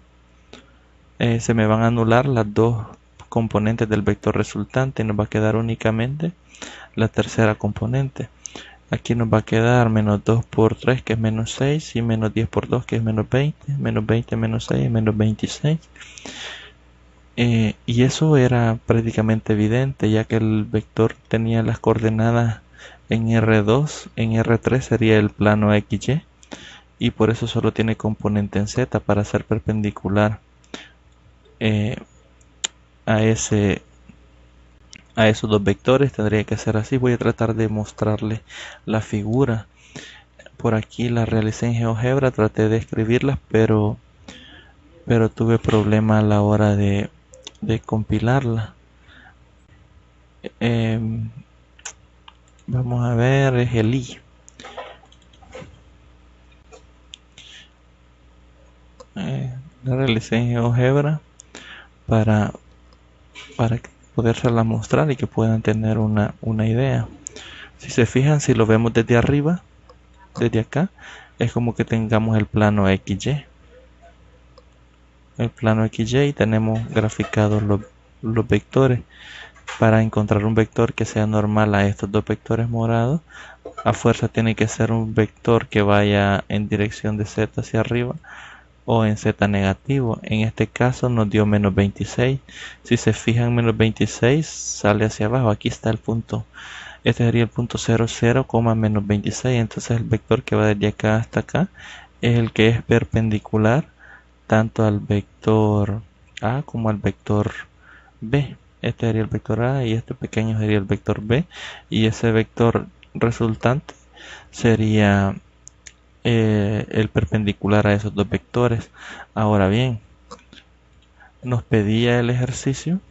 se me van a anular las dos componentes del vector resultante y nos va a quedar únicamente la tercera componente. Aquí nos va a quedar menos 2 por 3 que es menos 6, y menos 10 por 2 que es menos 20, menos 6 menos 26. Y eso era prácticamente evidente, ya que el vector tenía las coordenadas en R2, en R3 sería el plano XY, y por eso solo tiene componente en Z para ser perpendicular a esos dos vectores. Tendría que ser así. Voy a tratar de mostrarles la figura. Por aquí la realicé en GeoGebra, traté de escribirlas, pero tuve problema a la hora de compilarla. Vamos a ver, es el I. La realicé en GeoGebra para podérsela mostrar y que puedan tener una idea. Si se fijan, si lo vemos desde arriba, desde acá, es como que tengamos el plano XY. El plano XY, y tenemos graficados los vectores. Para encontrar un vector que sea normal a estos dos vectores morados, a fuerza tiene que ser un vector que vaya en dirección de Z hacia arriba o en Z negativo. En este caso nos dio menos 26. Si se fijan, menos 26 sale hacia abajo. Aquí está el punto. Este sería el punto 0, 0, menos 26. Entonces el vector que va desde acá hasta acá es el que es perpendicular tanto al vector A como al vector B. Este sería el vector A y este pequeño sería el vector B, y ese vector resultante sería el perpendicular a esos dos vectores. Ahora bien, nos pedía el ejercicio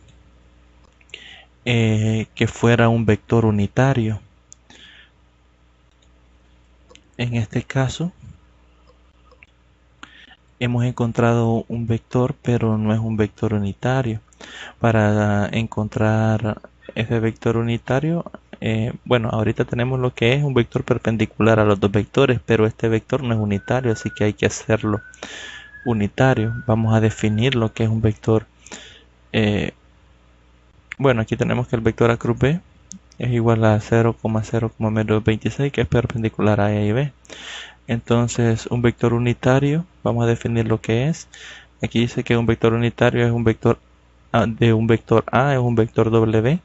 que fuera un vector unitario. En este caso hemos encontrado un vector, pero no es un vector unitario. Para encontrar ese vector unitario, bueno, ahorita tenemos lo que es un vector perpendicular a los dos vectores, pero este vector no es unitario, así que hay que hacerlo unitario. Vamos a definir lo que es un vector. Bueno, aquí tenemos que el vector A cruz B es igual a 0,0,26, que es perpendicular a E y B. Entonces, un vector unitario, vamos a definir lo que es. Aquí dice que un vector unitario es un vector de un vector A, es un vector W,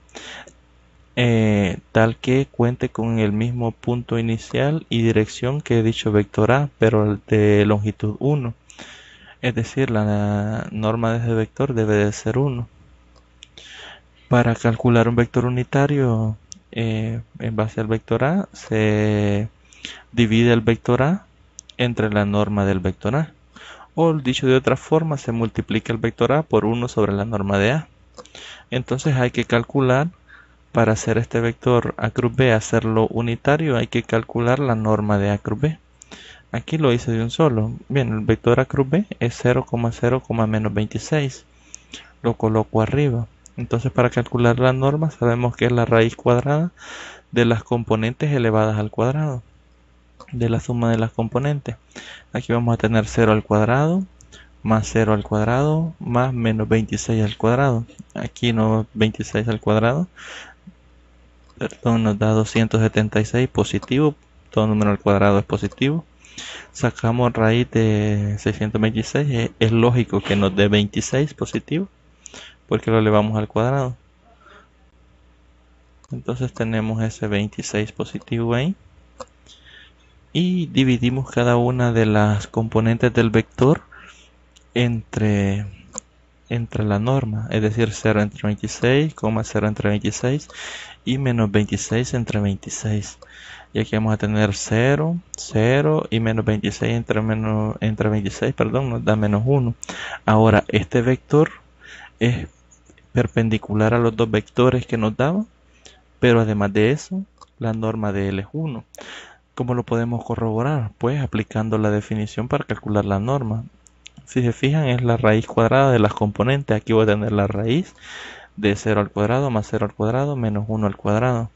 tal que cuente con el mismo punto inicial y dirección que dicho vector A, pero de longitud 1. Es decir, la norma de ese vector debe de ser 1. Para calcular un vector unitario en base al vector A, se divide el vector A entre la norma del vector A. O dicho de otra forma, se multiplica el vector A por 1 sobre la norma de A. Entonces hay que calcular, para hacer este vector A cruz B, hacerlo unitario, hay que calcular la norma de A cruz B. Aquí lo hice de un solo. Bien, el vector A cruz B es 0,0,-26. Lo coloco arriba. Entonces, para calcular la norma sabemos que es la raíz cuadrada de las componentes elevadas al cuadrado, de la suma de las componentes. Aquí vamos a tener 0 al cuadrado, más 0 al cuadrado, más menos 26 al cuadrado. Aquí no, 26 al cuadrado, perdón, nos da 276 positivo. Todo número al cuadrado es positivo. Sacamos raíz de 626, es lógico que nos dé 26 positivo, porque lo elevamos al cuadrado. Entonces tenemos ese 26 positivo ahí. Y dividimos cada una de las componentes del vector entre la norma. Es decir, 0 entre 26, 0 entre 26 y menos 26 entre 26. Y aquí vamos a tener 0, 0 y menos 26 entre 26, perdón, nos da menos 1. Ahora, este vector es perpendicular a los dos vectores que nos daban, pero además de eso, la norma de él es 1. ¿Cómo lo podemos corroborar? Pues aplicando la definición para calcular la norma. Si se fijan, es la raíz cuadrada de las componentes. Aquí voy a tener la raíz de 0 al cuadrado más 0 al cuadrado menos 1 al cuadrado.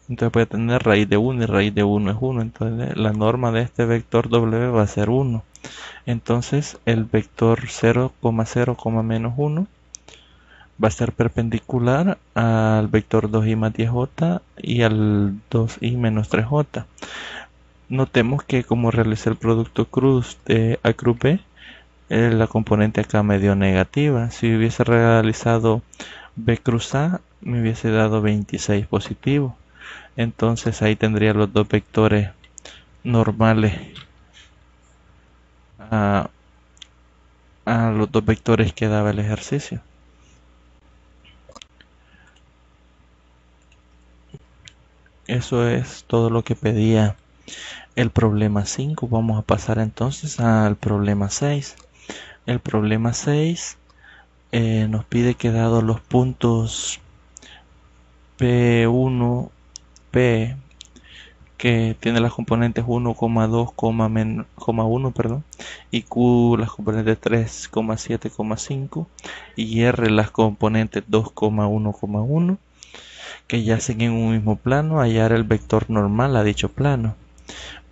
Entonces voy a tener raíz de 1 y raíz de 1 es 1. Entonces la norma de este vector W va a ser 1. Entonces el vector 0,0, menos 1 va a ser perpendicular al vector 2i más 10j y al 2i menos 3j. Notemos que como realicé el producto cruz de A cruz B, la componente acá me dio negativa. Si hubiese realizado B cruz A, me hubiese dado 26 positivo. Entonces ahí tendría los dos vectores normales a los dos vectores que daba el ejercicio. Eso es todo lo que pedía el problema 5. Vamos a pasar entonces al problema 6. El problema 6 nos pide que dados los puntos P1, P, que tiene las componentes 1,2, 1, perdón, y Q las componentes 3,7, 5, y R las componentes 2,1, que yacen en un mismo plano, hallar el vector normal a dicho plano.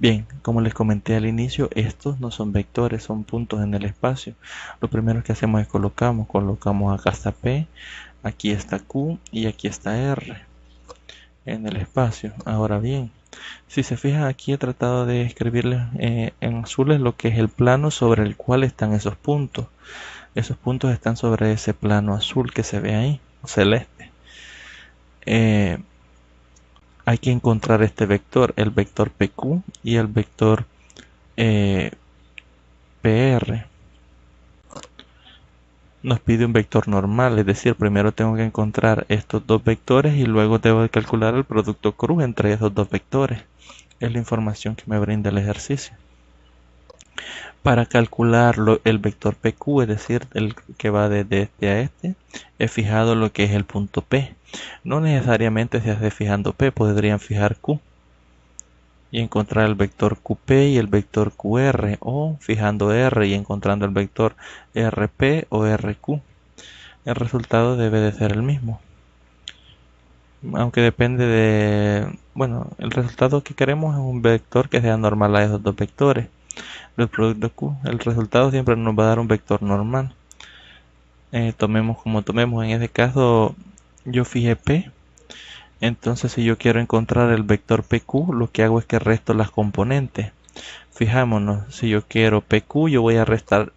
Bien, como les comenté al inicio, estos no son vectores, son puntos en el espacio. Lo primero que hacemos es colocamos acá está P, aquí está Q y aquí está R en el espacio. Ahora bien, si se fijan, aquí he tratado de escribirles en azules lo que es el plano sobre el cual están esos puntos. Esos puntos están sobre ese plano azul que se ve ahí, celeste. Hay que encontrar este vector, el vector PQ y el vector PR. Nos pide un vector normal, es decir, primero tengo que encontrar estos dos vectores y luego debo de calcular el producto cruz entre esos dos vectores. Es la información que me brinda el ejercicio. Para calcular el vector PQ, es decir, el que va desde este a este, he fijado lo que es el punto P. No necesariamente se hace fijando P, podrían fijar Q y encontrar el vector QP y el vector QR, o fijando R y encontrando el vector RP o RQ. el resultado debe de ser el mismo. Aunque depende de... Bueno, el resultado que queremos es un vector que sea normal a esos dos vectores. Los productos Q, el resultado siempre nos va a dar un vector normal. Tomemos como tomemos, en este caso yo fijé P. Entonces si yo quiero encontrar el vector PQ, lo que hago es que resto las componentes. Fijámonos, si yo quiero PQ, yo voy a restar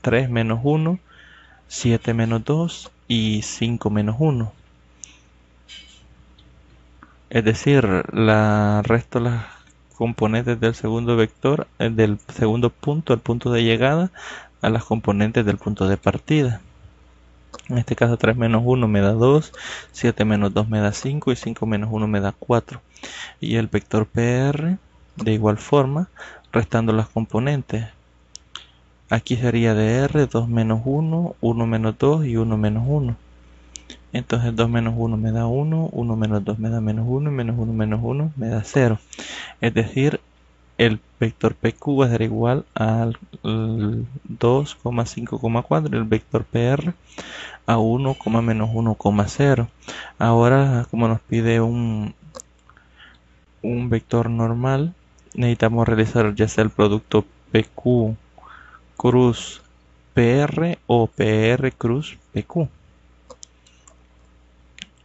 3 menos 1, 7 menos 2 y 5 menos 1. Es decir, resto las componentes del segundo vector, del segundo punto, el punto de llegada, a las componentes del punto de partida. En este caso 3 menos 1 me da 2, 7 menos 2 me da 5 y 5 menos 1 me da 4. Y el vector PR, de igual forma, restando las componentes. Aquí sería de R 2 menos 1, 1 menos 2 y 1 menos 1. Entonces 2 menos 1 me da 1, 1 menos 2 me da menos 1 y menos 1 menos 1 me da 0. Es decir, el vector PQ va a ser igual al 2,5,4, el vector PR a 1, menos 1,0. Ahora, como nos pide un vector normal, necesitamos realizar ya sea el producto PQ cruz PR o PR cruz PQ.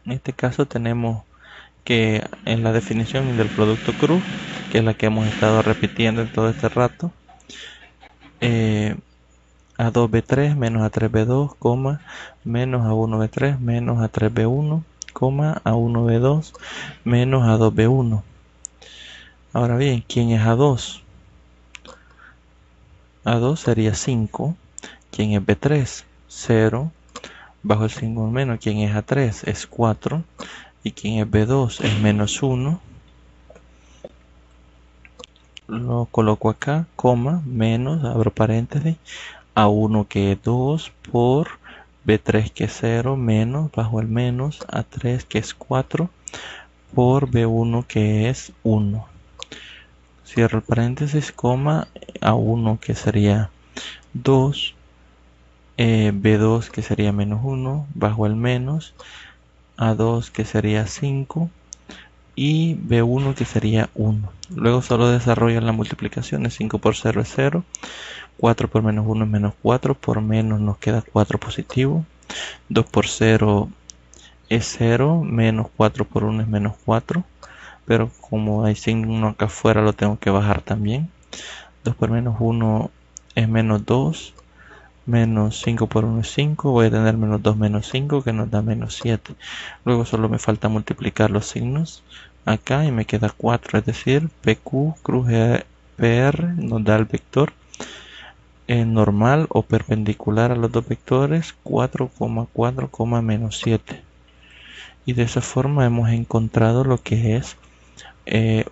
En este caso tenemos que en la definición del producto cruz, que es la que hemos estado repitiendo en todo este rato, A2B3 menos A3B2, menos A1B3 menos A3B1, A1B2 menos A2B1. Ahora bien, ¿quién es A2? A2 sería 5. ¿Quién es B3? 0. Bajo el signo menos, ¿quién es A3? Es 4. ¿Y quién es B2? Es menos 1. Lo coloco acá, menos, abro paréntesis, A1 que es 2 por B3 que es 0 menos, bajo el menos, A3 que es 4 por B1 que es 1. Cierro el paréntesis, A1 que sería 2, B2 que sería menos 1, bajo el menos, A2 que sería 5 y B1 que sería 1. Luego solo desarrollo la multiplicación, 5 por 0 es 0, 4 por menos 1 es menos 4, por menos nos queda 4 positivo, 2 por 0 es 0, menos 4 por 1 es menos 4, pero como hay signo acá afuera lo tengo que bajar también. 2 por menos 1 es menos 2, menos 5 por 1 es 5, voy a tener menos 2 menos 5 que nos da menos 7. Luego solo me falta multiplicar los signos acá y me queda 4, es decir, PQ cruz PR nos da el vector normal o perpendicular a los dos vectores 4,4, menos 7. Y de esa forma hemos encontrado lo que es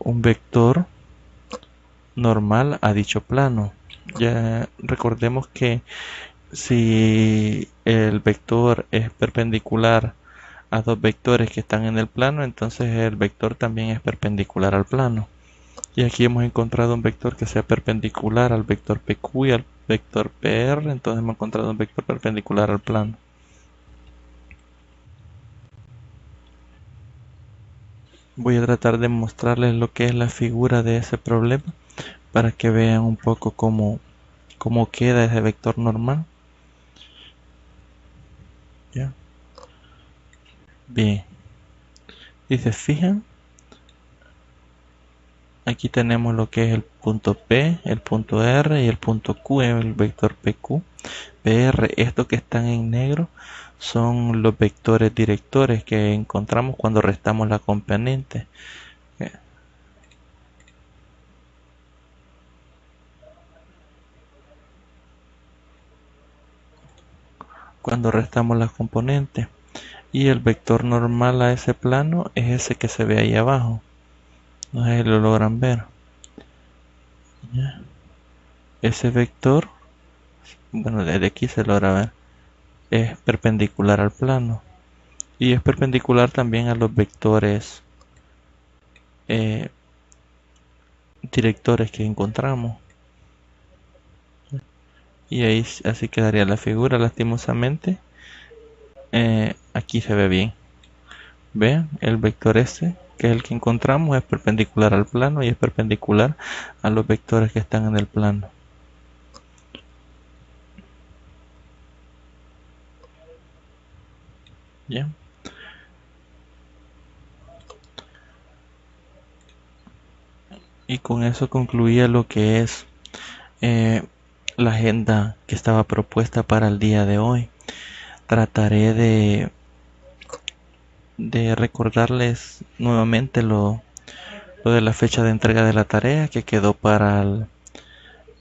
un vector normal a dicho plano. Ya recordemos que si el vector es perpendicular a dos vectores que están en el plano, entonces el vector también es perpendicular al plano. Y aquí hemos encontrado un vector que sea perpendicular al vector PQ y al vector PR, entonces hemos encontrado un vector perpendicular al plano. Voy a tratar de mostrarles lo que es la figura de ese problema para que vean un poco cómo queda ese vector normal. ¿Ya? Bien. Si se fijan, aquí tenemos lo que es el punto P, el punto R y el punto Q, el vector PQ, PR. Estos que están en negro son los vectores directores que encontramos cuando restamos la componente. Cuando restamos las componentes. Y el vector normal a ese plano es ese que se ve ahí abajo. No sé si lo logran ver. ¿Ya? Ese vector, bueno, desde aquí se logra ver, es perpendicular al plano. Y es perpendicular también a los vectores directores que encontramos. Y ahí así quedaría la figura. Lastimosamente aquí se ve bien. Vean, el vector este, que es el que encontramos, es perpendicular al plano y es perpendicular a los vectores que están en el plano. ¿Ya? Y con eso concluía lo que es la agenda que estaba propuesta para el día de hoy. Trataré de recordarles nuevamente lo de la fecha de entrega de la tarea que quedó para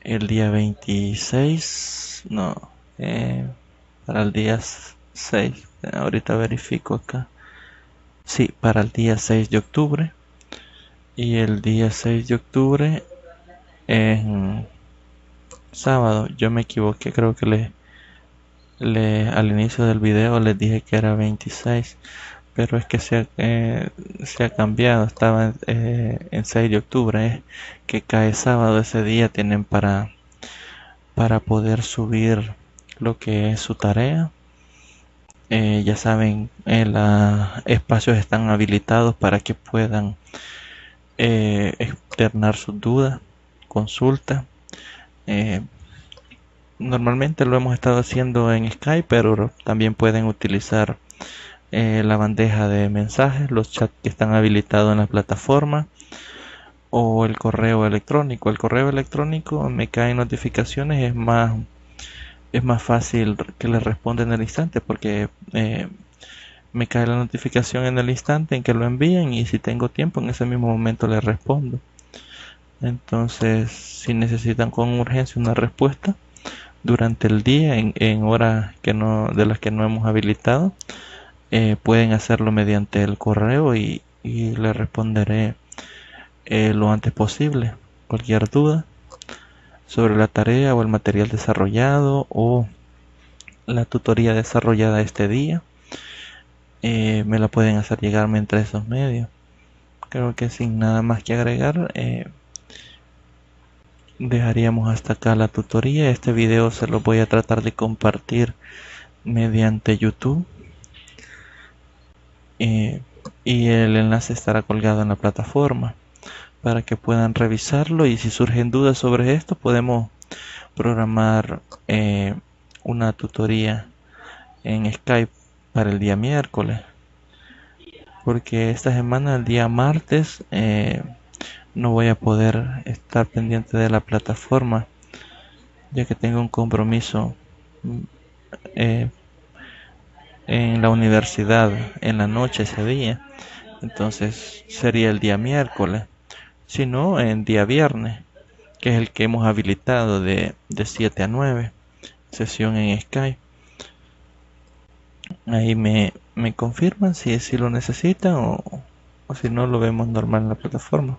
el día 26, no, para el día 6, ahorita verifico acá, sí, para el día 6 de octubre, y el día 6 de octubre es sábado. Yo me equivoqué, creo que al inicio del video les dije que era 26, pero es que se ha cambiado. Estaba en 6 de octubre, que cae sábado. Ese día tienen para poder subir lo que es su tarea. Ya saben, los espacios están habilitados para que puedan externar sus dudas, consultas. Normalmente lo hemos estado haciendo en Skype, pero también pueden utilizar la bandeja de mensajes, los chats que están habilitados en la plataforma, o el correo electrónico. El correo electrónico me caen notificaciones, es más fácil que les responda en el instante, porque me cae la notificación en el instante en que lo envíen, y si tengo tiempo en ese mismo momento les respondo. Entonces, si necesitan con urgencia una respuesta durante el día en horas de las que no hemos habilitado, pueden hacerlo mediante el correo, y le responderé lo antes posible. Cualquier duda sobre la tarea o el material desarrollado o la tutoría desarrollada este día, me la pueden hacer llegar entre esos medios. Creo que sin nada más que agregar, dejaríamos hasta acá la tutoría. Este video se lo voy a tratar de compartir mediante YouTube, y el enlace estará colgado en la plataforma para que puedan revisarlo, y si surgen dudas sobre esto podemos programar una tutoría en Skype para el día miércoles, porque esta semana, el día martes, no voy a poder estar pendiente de la plataforma, ya que tengo un compromiso en la universidad en la noche ese día. Entonces sería el día miércoles, si no en día viernes, que es el que hemos habilitado de 7 a 9, sesión en Skype. Ahí me confirman si lo necesitan, o si no, lo vemos normal en la plataforma.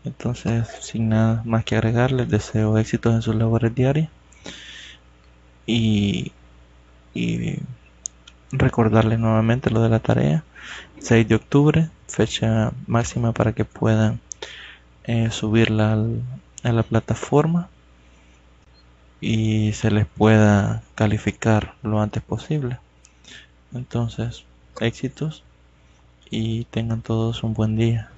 Entonces, sin nada más que agregar, les deseo éxitos en sus labores diarias, y recordarles nuevamente lo de la tarea: 6 de octubre, fecha máxima para que puedan subirla a la plataforma y se les pueda calificar lo antes posible. Entonces, éxitos y tengan todos un buen día.